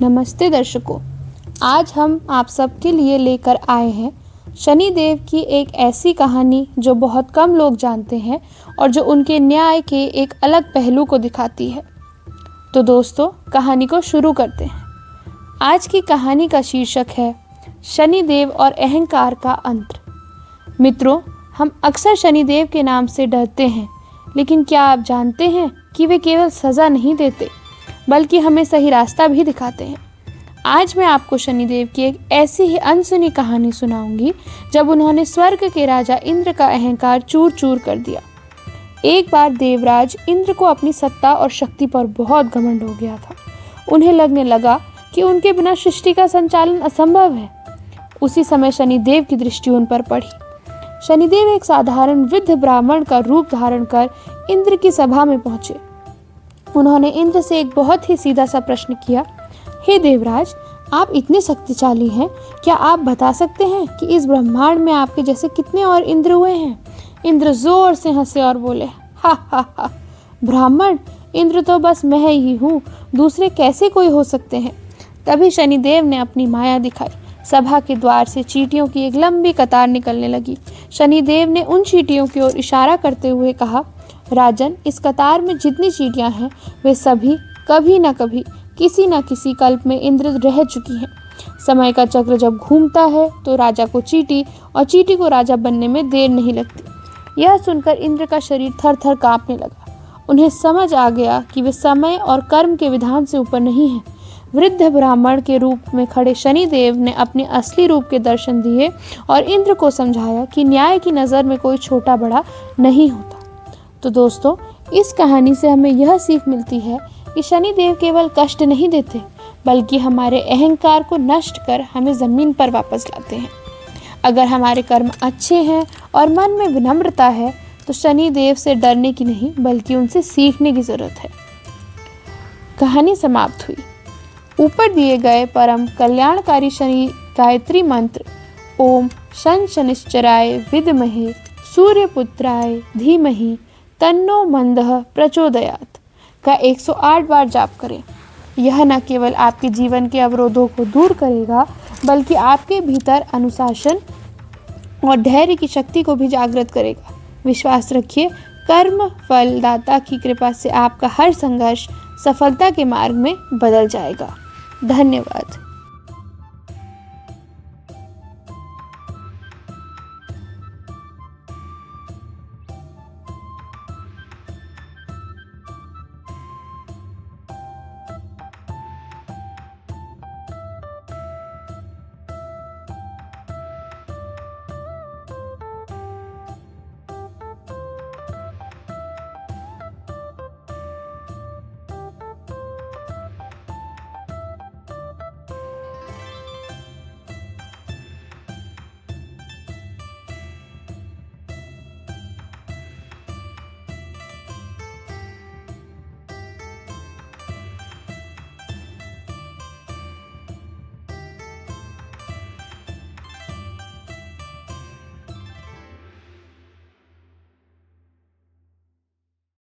नमस्ते दर्शकों, आज हम आप सबके लिए लेकर आए हैं शनिदेव की एक ऐसी कहानी जो बहुत कम लोग जानते हैं और जो उनके न्याय के एक अलग पहलू को दिखाती है। तो दोस्तों, कहानी को शुरू करते हैं। आज की कहानी का शीर्षक है शनिदेव और अहंकार का अंत। मित्रों, हम अक्सर शनिदेव के नाम से डरते हैं, लेकिन क्या आप जानते हैं कि वे केवल सज़ा नहीं देते बल्कि हमें सही रास्ता भी दिखाते हैं। आज मैं आपको शनिदेव की एक ऐसी ही अनसुनी कहानी सुनाऊंगी जब उन्होंने स्वर्ग के राजा इंद्र का अहंकार चूर चूर कर दिया। एक बार देवराज इंद्र को अपनी सत्ता और शक्ति पर बहुत घमंड हो गया था। उन्हें लगने लगा कि उनके बिना सृष्टि का संचालन असंभव है। उसी समय शनिदेव की दृष्टि उन पर पड़ी। शनिदेव एक साधारण वृद्ध ब्राह्मण का रूप धारण कर इंद्र की सभा में पहुंचे। उन्होंने इंद्र से एक बहुत ही सीधा सा प्रश्न किया। हे देवराज, आप इतने शक्तिशाली हैं, क्या आप बता सकते हैं कि इस ब्रह्मांड में आपके जैसे कितने और इंद्र हुए हैं? इंद्र जोर से हंसे और बोले, हा हा हा, ब्राह्मण, इंद्र तो बस मैं ही हूँ, दूसरे कैसे कोई हो सकते हैं? तभी शनिदेव ने अपनी माया दिखाई। सभा के द्वार से चींटियों की एक लंबी कतार निकलने लगी। शनिदेव ने उन चींटियों की ओर इशारा करते हुए कहा, राजन, इस कतार में जितनी चींटियां हैं वे सभी कभी न कभी किसी न किसी कल्प में इंद्र रह चुकी हैं। समय का चक्र जब घूमता है तो राजा को चींटी और चींटी को राजा बनने में देर नहीं लगती। यह सुनकर इंद्र का शरीर थर थर कांपने लगा। उन्हें समझ आ गया कि वे समय और कर्म के विधान से ऊपर नहीं हैं। वृद्ध ब्राह्मण के रूप में खड़े शनिदेव ने अपने असली रूप के दर्शन दिए और इंद्र को समझाया कि न्याय की नज़र में कोई छोटा बड़ा नहीं होता। तो दोस्तों, इस कहानी से हमें यह सीख मिलती है कि शनिदेव केवल कष्ट नहीं देते बल्कि हमारे अहंकार को नष्ट कर हमें ज़मीन पर वापस लाते हैं। अगर हमारे कर्म अच्छे हैं और मन में विनम्रता है तो शनिदेव से डरने की नहीं बल्कि उनसे सीखने की ज़रूरत है। कहानी समाप्त हुई। ऊपर दिए गए परम कल्याणकारी शनि गायत्री मंत्र ओम शन शनिश्चराय विद्महे सूर्यपुत्राय धीमहि तन्नो मंदः प्रचोदयात् का 108 बार जाप करें। यह न केवल आपके जीवन के अवरोधों को दूर करेगा बल्कि आपके भीतर अनुशासन और धैर्य की शक्ति को भी जागृत करेगा। विश्वास रखिए, कर्म फलदाता की कृपा से आपका हर संघर्ष सफलता के मार्ग में बदल जाएगा। धन्यवाद।